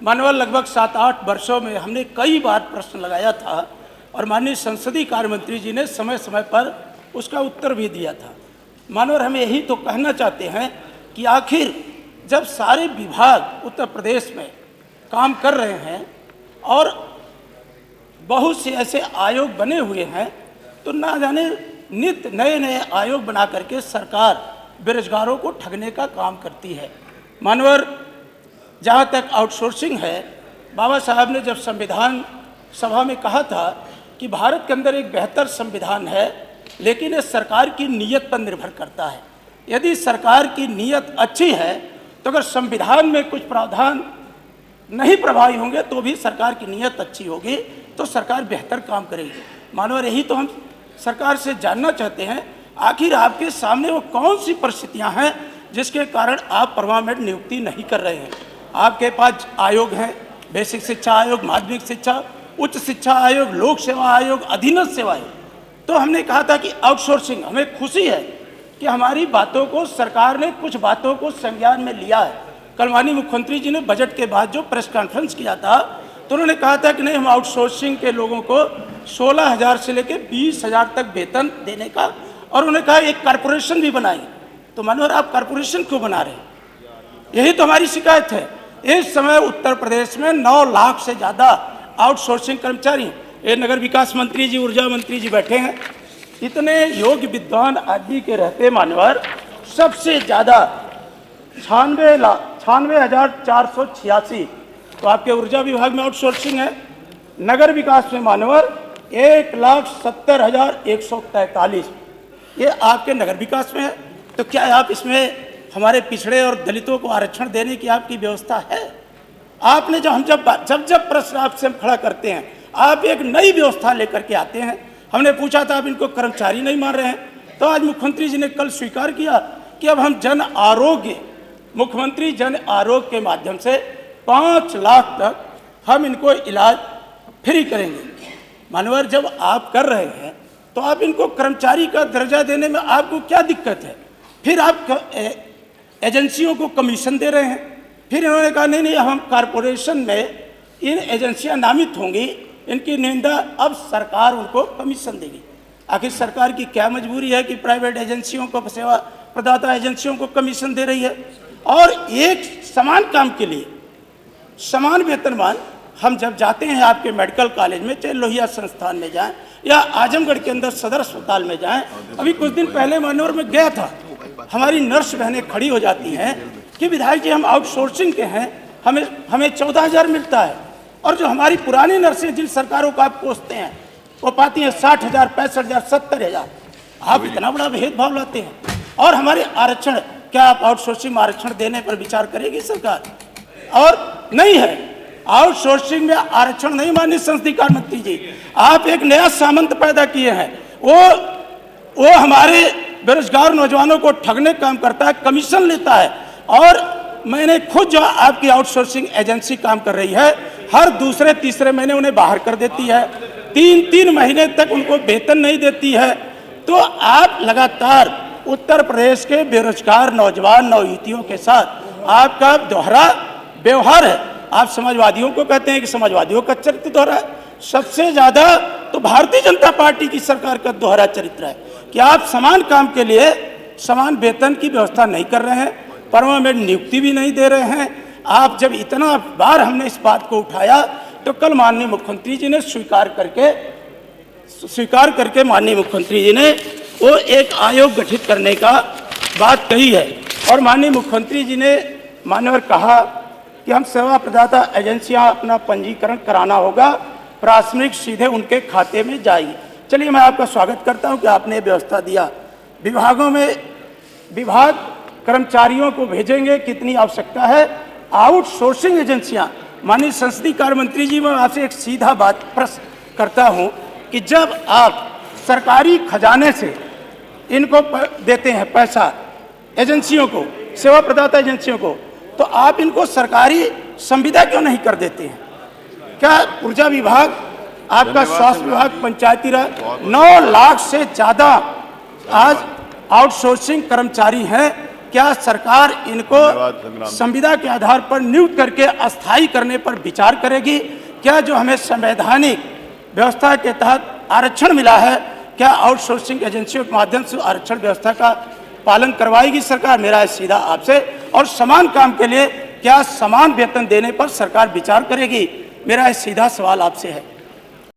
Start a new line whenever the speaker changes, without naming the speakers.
मानव लगभग 7-8 वर्षों में हमने कई बार प्रश्न लगाया था और माननीय संसदीय कार्य मंत्री जी ने समय समय पर उसका उत्तर भी दिया था। मानव हम यही तो कहना चाहते हैं कि आखिर जब सारे विभाग उत्तर प्रदेश में काम कर रहे हैं और बहुत से ऐसे आयोग बने हुए हैं, तो ना जाने नित्य नए नए आयोग बना करके सरकार बेरोजगारों को ठगने का काम करती है। मानवर जहाँ तक आउटसोर्सिंग है, बाबा साहब ने जब संविधान सभा में कहा था कि भारत के अंदर एक बेहतर संविधान है, लेकिन ये सरकार की नीयत पर निर्भर करता है। यदि सरकार की नीयत अच्छी है तो अगर संविधान में कुछ प्रावधान नहीं प्रभावी होंगे तो भी सरकार की नीयत अच्छी होगी तो सरकार बेहतर काम करेगी। मानव यही तो हम सरकार से जानना चाहते हैं, आखिर आपके सामने वो कौन सी परिस्थितियां हैं जिसके कारण आप परमानेंट नियुक्ति नहीं कर रहे हैं। आपके पास आयोग हैं, बेसिक शिक्षा आयोग, माध्यमिक शिक्षा, उच्च शिक्षा आयोग, लोक सेवा आयोग, अधीनस्थ सेवा आयोग। तो हमने कहा था कि आउटसोर्सिंग, हमें खुशी है कि हमारी बातों को सरकार ने कुछ बातों को संज्ञान में लिया है। कल माननीय मुख्यमंत्री जी ने बजट के बाद जो प्रेस कॉन्फ्रेंस किया था तो उन्होंने कहा था कि नहीं, हम आउटसोर्सिंग के लोगों को 16,000 से लेकर 20,000 तक वेतन देने का, और उन्होंने कहा एक कॉरपोरेशन भी बनाएंगे। तो मनोहर, आप कॉरपोरेशन क्यों बना रहे हैं? यही तो हमारी शिकायत है। इस समय उत्तर प्रदेश में 9 लाख से ज़्यादा आउटसोर्सिंग कर्मचारी हैं। ये नगर विकास मंत्री जी, ऊर्जा मंत्री जी बैठे हैं। इतने योग्य विद्वान आदमी के रहते मान्यवर सबसे ज़्यादा 96,486 तो आपके ऊर्जा विभाग में आउटसोर्सिंग है। नगर विकास में मान्यवर 1,70,143 ये आपके नगर विकास में है। तो क्या आप इसमें हमारे पिछड़े और दलितों को आरक्षण देने की आपकी व्यवस्था है? आपने जब प्रश्न आपसे हम खड़ा करते हैं, आप एक नई व्यवस्था लेकर के आते हैं। हमने पूछा था आप इनको कर्मचारी नहीं मान रहे हैं, तो आज मुख्यमंत्री जी ने कल स्वीकार किया कि अब हम मुख्यमंत्री जन आरोग्य के माध्यम से 5 लाख तक हम इनको इलाज फ्री करेंगे। मानवर, जब आप कर रहे हैं तो आप इनको कर्मचारी का दर्जा देने में आपको क्या दिक्कत है? फिर आप एजेंसियों को कमीशन दे रहे हैं। फिर इन्होंने कहा नहीं, हम कॉरपोरेशन में इन एजेंसियां नामित होंगी, इनकी निंदा, अब सरकार उनको कमीशन देगी। आखिर सरकार की क्या मजबूरी है कि प्राइवेट एजेंसियों को, सेवा प्रदाता एजेंसियों को कमीशन दे रही है? और एक समान काम के लिए समान वेतनमान हम जब जाते हैं आपके मेडिकल कॉलेज में, चाहे लोहिया संस्थान में जाएं या आजमगढ़ के अंदर सदर अस्पताल में जाएं, अभी कुछ दिन पहले मानवर में गया था, हमारी नर्स बहनें खड़ी हो जाती हैं कि विधायक जी हम आउटसोर्सिंग के हैं, हमें 14,000 मिलता है, और जो हमारी पुरानी नर्सें जिन सरकारों को आप कोसते हैं वो पाती हैं 60,000, 65,000, 70,000। आप इतना बड़ा भेदभाव लाते हैं। और हमारे आरक्षण, क्या आप आउटसोर्सिंग में आरक्षण देने पर विचार करेगी सरकार? और नहीं है, आउटसोर्सिंग में आरक्षण नहीं। माननीय संसदीय कार्य मंत्री जी, आप एक नया सामंत पैदा किए हैं। वो हमारे बेरोजगार नौजवानों को ठगने का काम करता है, कमीशन लेता है। और मैंने खुद जो आपकी आउटसोर्सिंग एजेंसी काम कर रही है, हर दूसरे तीसरे महीने उन्हें बाहर कर देती है, 3-3 महीने तक उनको वेतन नहीं देती है। तो आप लगातार उत्तर प्रदेश के बेरोजगार नौजवान नवयुवतियों के साथ आपका दोहरा व्यवहार है। आप समाजवादियों को कहते हैं कि समाजवादियों का चरित्र दोहरा है। सबसे ज़्यादा तो भारतीय जनता पार्टी की सरकार का दोहरा चरित्र है कि आप समान काम के लिए समान वेतन की व्यवस्था नहीं कर रहे हैं, परमानेंट नियुक्ति भी नहीं दे रहे हैं। आप जब इतना बार हमने इस बात को उठाया तो कल माननीय मुख्यमंत्री जी ने स्वीकार करके माननीय मुख्यमंत्री जी ने वो एक आयोग गठित करने का बात कही है। और माननीय मुख्यमंत्री जी ने मान्यवर कहा कि हम सेवा प्रदाता एजेंसियां अपना पंजीकरण कराना होगा, प्राथमिक सीधे उनके खाते में जाएगी। चलिए, मैं आपका स्वागत करता हूं कि आपने व्यवस्था दिया। विभागों में विभाग कर्मचारियों को भेजेंगे, कितनी आवश्यकता है। आउटसोर्सिंग एजेंसियां, माननीय संसदीय कार्य मंत्री जी, मैं आपसे एक सीधा बात प्रश्न करता हूं कि जब आप सरकारी खजाने से इनको देते हैं पैसा एजेंसियों को, सेवा प्रदाता एजेंसियों को, तो आप इनको सरकारी संविदा क्यों नहीं कर देते हैं? क्या ऊर्जा विभाग, आपका स्वास्थ्य विभाग, पंचायती राज, 9 लाख से ज़्यादा आज आउटसोर्सिंग कर्मचारी हैं। क्या सरकार इनको
धन्यवाद संग्राम।
संविदा के आधार पर नियुक्त करके अस्थायी करने पर विचार करेगी? क्या जो हमें संवैधानिक व्यवस्था के तहत आरक्षण मिला है, क्या आउटसोर्सिंग एजेंसियों के माध्यम से आरक्षण व्यवस्था का पालन करवाएगी सरकार? मेरा है सीधा आपसे। और समान काम के लिए क्या समान वेतन देने पर सरकार विचार करेगी? मेरा है सीधा सवाल आपसे है।